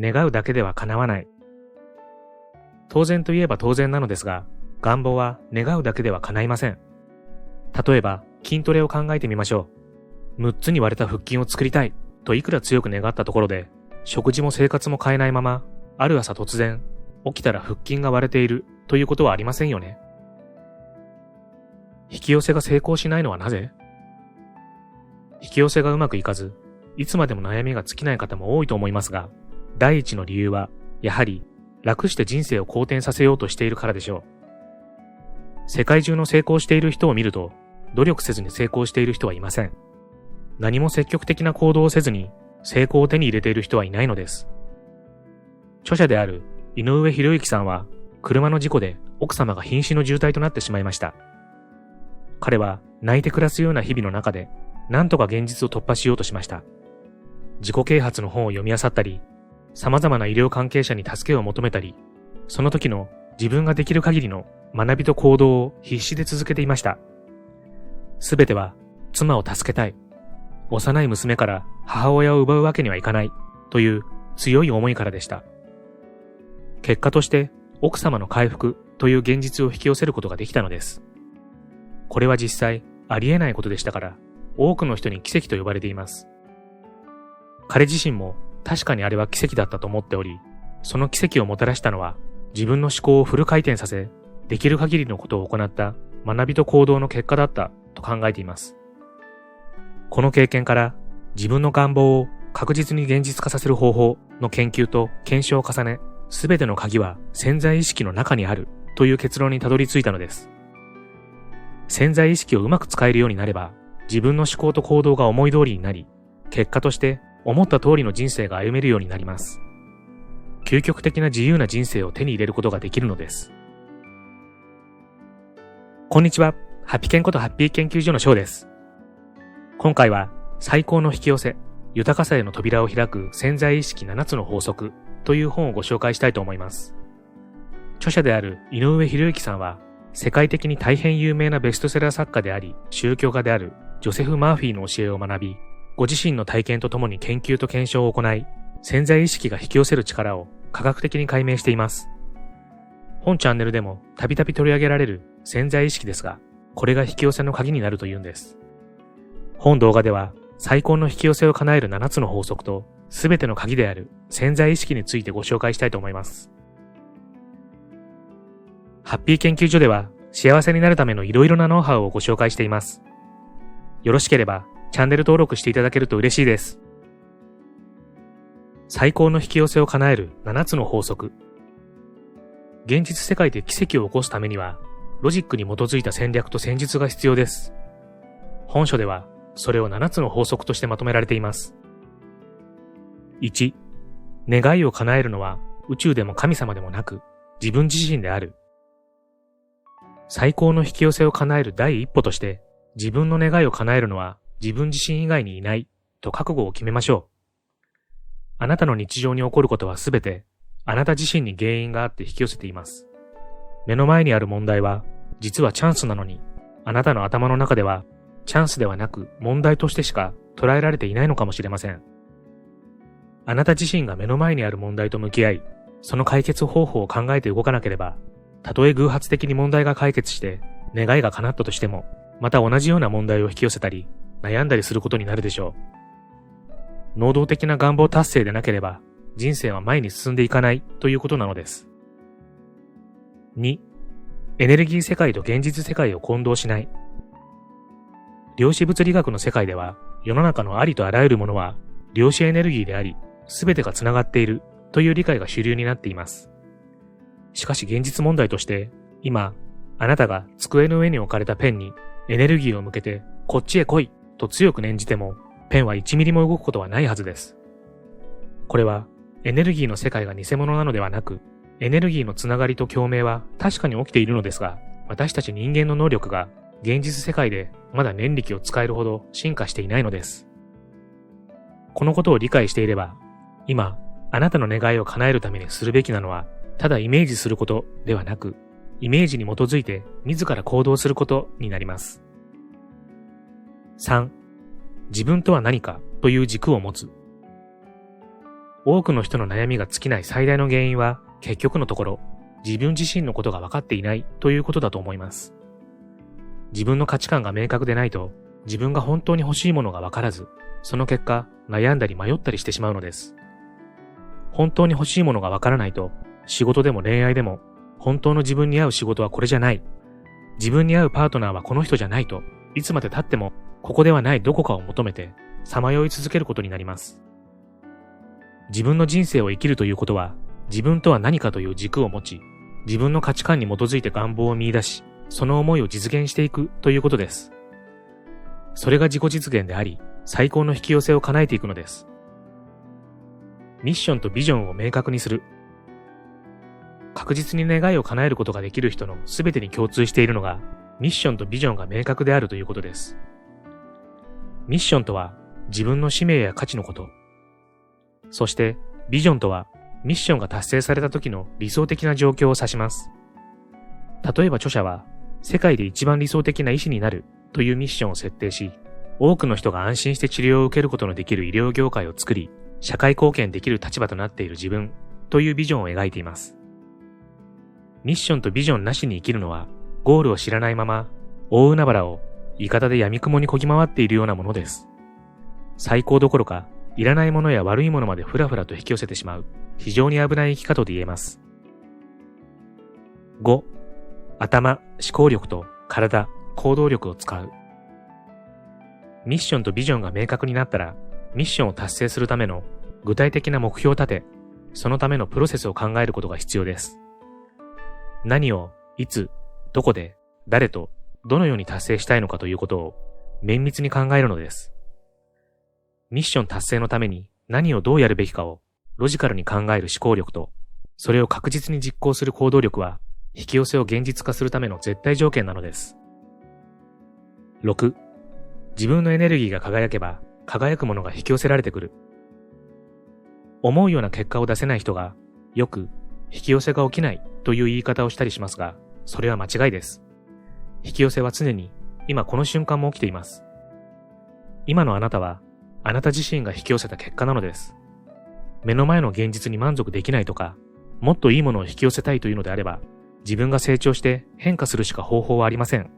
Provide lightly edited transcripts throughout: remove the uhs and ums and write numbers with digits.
願うだけでは叶わない。当然といえば当然なのですが、願望は願うだけでは叶いません。例えば、筋トレを考えてみましょう。6つに割れた腹筋を作りたいといくら強く願ったところで、食事も生活も変えないまま、ある朝突然、起きたら腹筋が割れているということはありませんよね。引き寄せが成功しないのはなぜ？引き寄せがうまくいかず、いつまでも悩みが尽きない方も多いと思いますが、第一の理由は、やはり楽して人生を好転させようとしているからでしょう。世界中の成功している人を見ると、努力せずに成功している人はいません。何も積極的な行動をせずに成功を手に入れている人はいないのです。著者である井上博之さんは、車の事故で奥様が瀕死の重体となってしまいました。彼は泣いて暮らすような日々の中で、何とか現実を突破しようとしました。自己啓発の本を読み漁ったり、様々な医療関係者に助けを求めたり、その時の自分ができる限りの学びと行動を必死で続けていました。すべては妻を助けたい、幼い娘から母親を奪うわけにはいかないという強い思いからでした。結果として奥様の回復という現実を引き寄せることができたのです。これは実際ありえないことでしたから、多くの人に奇跡と呼ばれています。彼自身も確かにあれは奇跡だったと思っており、その奇跡をもたらしたのは自分の思考をフル回転させ、できる限りのことを行った学びと行動の結果だったと考えています。この経験から自分の願望を確実に現実化させる方法の研究と検証を重ね、すべての鍵は潜在意識の中にあるという結論にたどり着いたのです。潜在意識をうまく使えるようになれば、自分の思考と行動が思い通りになり、結果として思った通りの人生が歩めるようになります。究極的な自由な人生を手に入れることができるのです。こんにちは。ハッピケンことハッピー研究所の翔です。今回は最高の引き寄せ、豊かさへの扉を開く潜在意識7つの法則という本をご紹介したいと思います。著者である井上博之さんは、世界的に大変有名なベストセラー作家であり、宗教家であるジョセフ・マーフィーの教えを学び、ご自身の体験とともに研究と検証を行い、潜在意識が引き寄せる力を科学的に解明しています。本チャンネルでもたびたび取り上げられる潜在意識ですが、これが引き寄せの鍵になるというんです。本動画では最高の引き寄せを叶える7つの法則とすべての鍵である潜在意識についてご紹介したいと思います。ハッピー研究所では幸せになるためのいろいろなノウハウをご紹介しています。よろしければチャンネル登録していただけると嬉しいです。最高の引き寄せを叶える7つの法則。現実世界で奇跡を起こすためには、ロジックに基づいた戦略と戦術が必要です。本書では、それを7つの法則としてまとめられています。1、願いを叶えるのは宇宙でも神様でもなく、自分自身である。最高の引き寄せを叶える第一歩として、自分の願いを叶えるのは自分自身以外にいないと覚悟を決めましょう。あなたの日常に起こることはすべて、あなた自身に原因があって引き寄せています。目の前にある問題は、実はチャンスなのに、あなたの頭の中では、チャンスではなく問題としてしか捉えられていないのかもしれません。あなた自身が目の前にある問題と向き合い、その解決方法を考えて動かなければ、たとえ偶発的に問題が解決して、願いが叶ったとしても、また同じような問題を引き寄せたり、悩んだりすることになるでしょう。能動的な願望達成でなければ、人生は前に進んでいかないということなのです。2、エネルギー世界と現実世界を混同しない。量子物理学の世界では、世の中のありとあらゆるものは量子エネルギーであり、すべてがつながっているという理解が主流になっています。しかし現実問題として、今、あなたが机の上に置かれたペンにエネルギーを向けて、こっちへ来いと強く念じても、ペンは1ミリも動くことはないはずです。これは、エネルギーの世界が偽物なのではなく、エネルギーのつながりと共鳴は確かに起きているのですが、私たち人間の能力が現実世界でまだ念力を使えるほど進化していないのです。このことを理解していれば、今、あなたの願いを叶えるためにするべきなのは、ただイメージすることではなく、イメージに基づいて自ら行動することになります。3、自分とは何かという軸を持つ。多くの人の悩みが尽きない最大の原因は、結局のところ、自分自身のことが分かっていないということだと思います。自分の価値観が明確でないと、自分が本当に欲しいものが分からず、その結果、悩んだり迷ったりしてしまうのです。本当に欲しいものが分からないと、仕事でも恋愛でも、本当の自分に合う仕事はこれじゃない。自分に合うパートナーはこの人じゃないと、いつまで経っても、ここではないどこかを求めて、さまよい続けることになります。自分の人生を生きるということは、自分とは何かという軸を持ち、自分の価値観に基づいて願望を見出し、その思いを実現していくということです。それが自己実現であり、最高の引き寄せを叶えていくのです。ミッションとビジョンを明確にする。確実に願いを叶えることができる人のすべてに共通しているのが、ミッションとビジョンが明確であるということです。ミッションとは自分の使命や価値のこと。そしてビジョンとはミッションが達成された時の理想的な状況を指します。例えば著者は世界で一番理想的な医師になるというミッションを設定し、多くの人が安心して治療を受けることのできる医療業界を作り、社会貢献できる立場となっている自分というビジョンを描いています。ミッションとビジョンなしに生きるのは、ゴールを知らないまま、大海原をいかだで闇雲に漕ぎ回っているようなものです。最高どころか、いらないものや悪いものまでふらふらと引き寄せてしまう、非常に危ない生き方と言えます。5、頭、思考力と体、行動力を使う。ミッションとビジョンが明確になったら、ミッションを達成するための具体的な目標を立て、そのためのプロセスを考えることが必要です。何を、いつ、どこで、誰と、どのように達成したいのかということを綿密に考えるのです。ミッション達成のために何をどうやるべきかをロジカルに考える思考力と、それを確実に実行する行動力は、引き寄せを現実化するための絶対条件なのです。6、自分のエネルギーが輝けば、輝くものが引き寄せられてくる。思うような結果を出せない人が、よく、引き寄せが起きないという言い方をしたりしますが、それは間違いです。引き寄せは常に、今この瞬間も起きています。今のあなたは、あなた自身が引き寄せた結果なのです。目の前の現実に満足できないとか、もっといいものを引き寄せたいというのであれば、自分が成長して変化するしか方法はありません。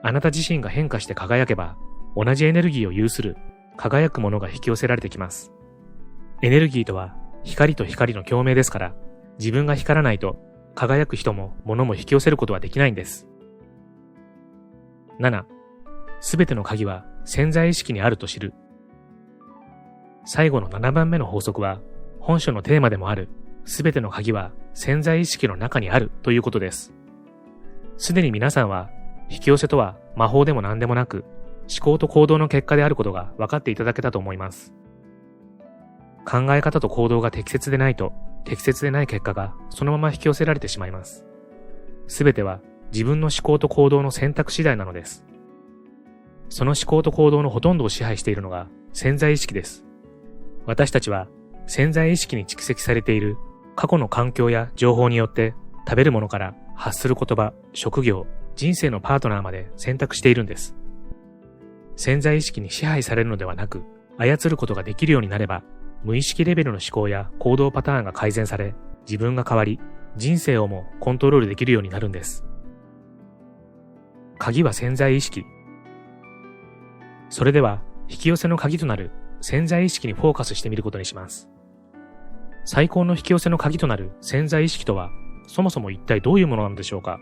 あなた自身が変化して輝けば、同じエネルギーを有する、輝くものが引き寄せられてきます。エネルギーとは、光と光の共鳴ですから、自分が光らないと、輝く人も物も引き寄せることはできないんです。7、すべての鍵は潜在意識にあると知る。最後の7番目の法則は、本書のテーマでもある、すべての鍵は潜在意識の中にあるということです。すでに皆さんは、引き寄せとは魔法でも何でもなく、思考と行動の結果であることが分かっていただけたと思います。考え方と行動が適切でないと、適切でない結果がそのまま引き寄せられてしまいます。すべては自分の思考と行動の選択次第なのです。その思考と行動のほとんどを支配しているのが潜在意識です。私たちは潜在意識に蓄積されている過去の環境や情報によって食べるものから発する言葉、職業、人生のパートナーまで選択しているんです。潜在意識に支配されるのではなく、操ることができるようになれば、無意識レベルの思考や行動パターンが改善され、自分が変わり、人生をもコントロールできるようになるんです。鍵は潜在意識。それでは、引き寄せの鍵となる潜在意識にフォーカスしてみることにします。最高の引き寄せの鍵となる潜在意識とは、そもそも一体どういうものなのでしょうか。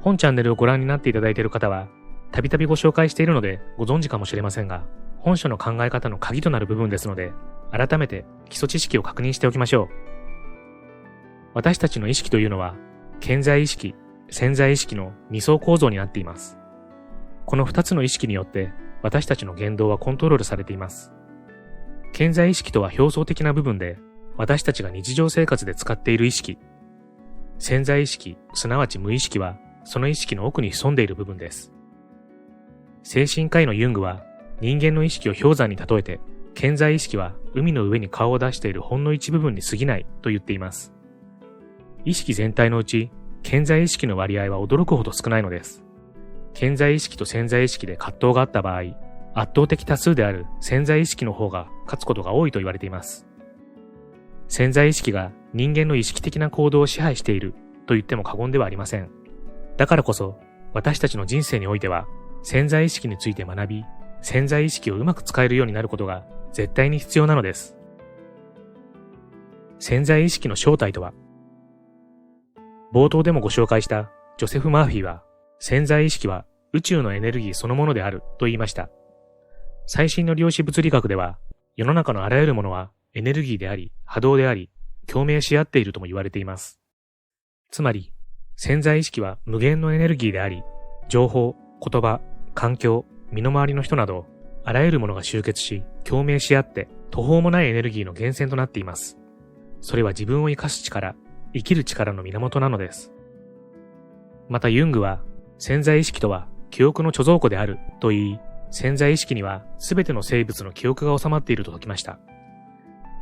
本チャンネルをご覧になっていただいている方は、たびたびご紹介しているのでご存知かもしれませんが、本書の考え方の鍵となる部分ですので、改めて基礎知識を確認しておきましょう。私たちの意識というのは、顕在意識、潜在意識の二層構造になっています。この二つの意識によって、私たちの言動はコントロールされています。顕在意識とは表層的な部分で、私たちが日常生活で使っている意識。潜在意識、すなわち無意識は、その意識の奥に潜んでいる部分です。精神科医のユングは、人間の意識を氷山に例えて、顕在意識は海の上に顔を出しているほんの一部分に過ぎないと言っています。意識全体のうち、顕在意識の割合は驚くほど少ないのです。顕在意識と潜在意識で葛藤があった場合、圧倒的多数である潜在意識の方が勝つことが多いと言われています。潜在意識が人間の意識的な行動を支配していると言っても過言ではありません。だからこそ私たちの人生においては潜在意識について学び、潜在意識をうまく使えるようになることが絶対に必要なのです。潜在意識の正体とは？冒頭でもご紹介したジョセフ・マーフィーは、潜在意識は宇宙のエネルギーそのものであると言いました。最新の量子物理学では、世の中のあらゆるものはエネルギーであり、波動であり、共鳴し合っているとも言われています。つまり、潜在意識は無限のエネルギーであり、情報、言葉、環境、身の回りの人など、あらゆるものが集結し、共鳴し合って、途方もないエネルギーの源泉となっています。それは自分を生かす力、生きる力の源なのです。またユングは、潜在意識とは記憶の貯蔵庫であると言い、潜在意識にはすべての生物の記憶が収まっていると説きました。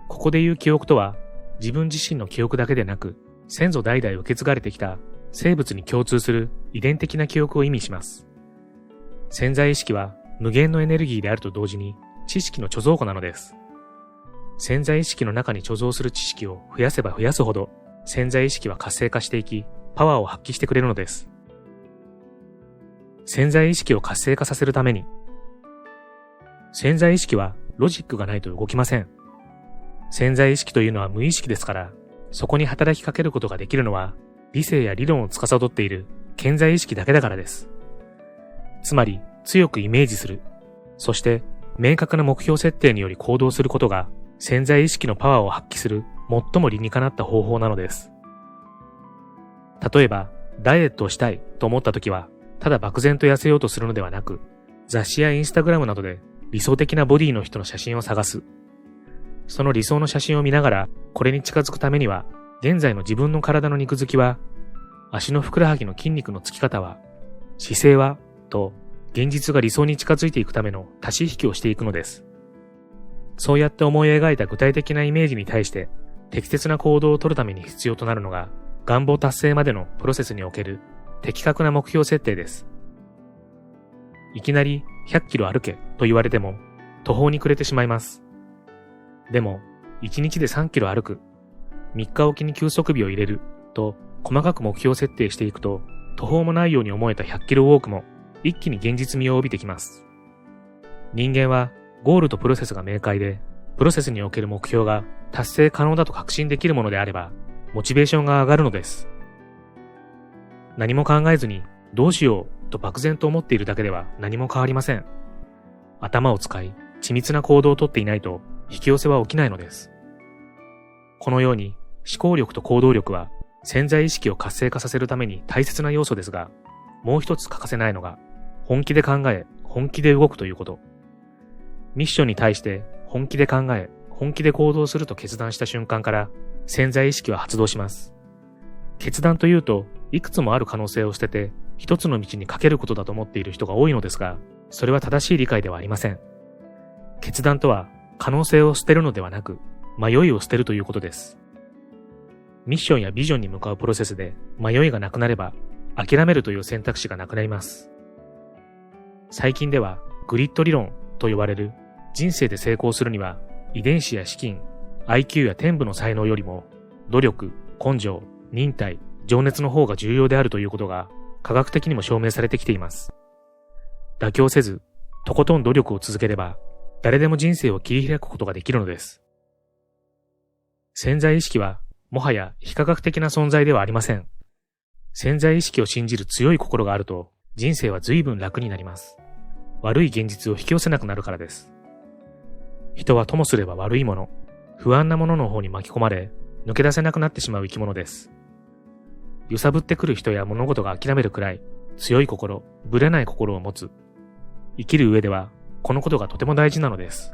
ここで言う記憶とは、自分自身の記憶だけでなく、先祖代々受け継がれてきた生物に共通する遺伝的な記憶を意味します。潜在意識は無限のエネルギーであると同時に知識の貯蔵庫なのです。潜在意識の中に貯蔵する知識を増やせば増やすほど、潜在意識は活性化していき、パワーを発揮してくれるのです。潜在意識を活性化させるために、潜在意識はロジックがないと動きません。潜在意識というのは無意識ですから、そこに働きかけることができるのは、理性や理論を司っている潜在意識だけだからです。つまり、強くイメージする。そして、明確な目標設定により行動することが、潜在意識のパワーを発揮する最も理にかなった方法なのです。例えば、ダイエットをしたいと思ったときは、ただ漠然と痩せようとするのではなく、雑誌やインスタグラムなどで理想的なボディの人の写真を探す。その理想の写真を見ながら、これに近づくためには、現在の自分の体の肉付きは、足のふくらはぎの筋肉のつき方は、姿勢は、と、現実が理想に近づいていくための足し引きをしていくのです。そうやって思い描いた具体的なイメージに対して、適切な行動を取るために必要となるのが、願望達成までのプロセスにおける的確な目標設定です。いきなり100キロ歩けと言われても途方に暮れてしまいます。でも、1日で3キロ歩く、3日おきに休息日を入れると細かく目標設定していくと、途方もないように思えた100キロウォークも一気に現実味を帯びてきます。人間はゴールとプロセスが明快で、プロセスにおける目標が達成可能だと確信できるものであれば、モチベーションが上がるのです。何も考えずにどうしようと漠然と思っているだけでは何も変わりません。頭を使い緻密な行動をとっていないと引き寄せは起きないのです。このように思考力と行動力は潜在意識を活性化させるために大切な要素ですが、もう一つ欠かせないのが本気で考え、本気で動くということ。ミッションに対して本気で考え、本気で行動すると決断した瞬間から潜在意識は発動します。決断というと、いくつもある可能性を捨てて、一つの道にかけることだと思っている人が多いのですが、それは正しい理解ではありません。決断とは、可能性を捨てるのではなく、迷いを捨てるということです。ミッションやビジョンに向かうプロセスで、迷いがなくなれば、諦めるという選択肢がなくなります。最近では、グリッド理論と呼ばれる、人生で成功するには、遺伝子や資金、IQ や天賦の才能よりも、努力、根性、忍耐、情熱の方が重要であるということが科学的にも証明されてきています。妥協せず、とことん努力を続ければ、誰でも人生を切り開くことができるのです。潜在意識は、もはや非科学的な存在ではありません。潜在意識を信じる強い心があると、人生は随分楽になります。悪い現実を引き寄せなくなるからです。人はともすれば悪いもの、不安なものの方に巻き込まれ、抜け出せなくなってしまう生き物です。揺さぶってくる人や物事が諦めるくらい、強い心、ぶれない心を持つ。生きる上では、このことがとても大事なのです。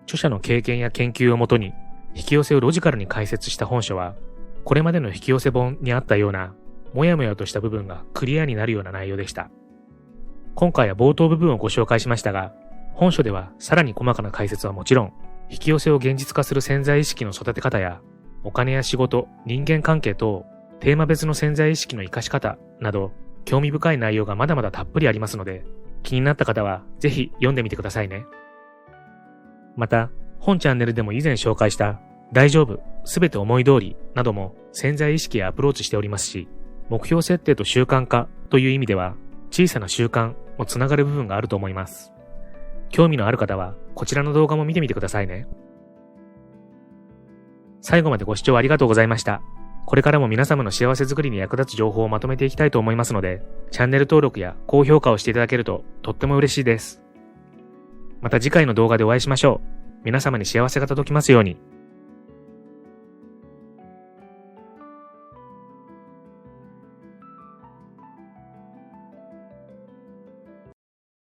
著者の経験や研究をもとに、引き寄せをロジカルに解説した本書は、これまでの引き寄せ本にあったような、もやもやとした部分がクリアになるような内容でした。今回は冒頭部分をご紹介しましたが、本書ではさらに細かな解説はもちろん、引き寄せを現実化する潜在意識の育て方や、お金や仕事、人間関係等、テーマ別の潜在意識の活かし方など、興味深い内容がまだまだたっぷりありますので、気になった方はぜひ読んでみてくださいね。また、本チャンネルでも以前紹介した大丈夫、すべて思い通りなども潜在意識へアプローチしておりますし、目標設定と習慣化という意味では小さな習慣もつながる部分があると思います。興味のある方はこちらの動画も見てみてくださいね。最後までご視聴ありがとうございました。これからも皆様の幸せづくりに役立つ情報をまとめていきたいと思いますので、チャンネル登録や高評価をしていただけるととっても嬉しいです。また次回の動画でお会いしましょう。皆様に幸せが届きますように。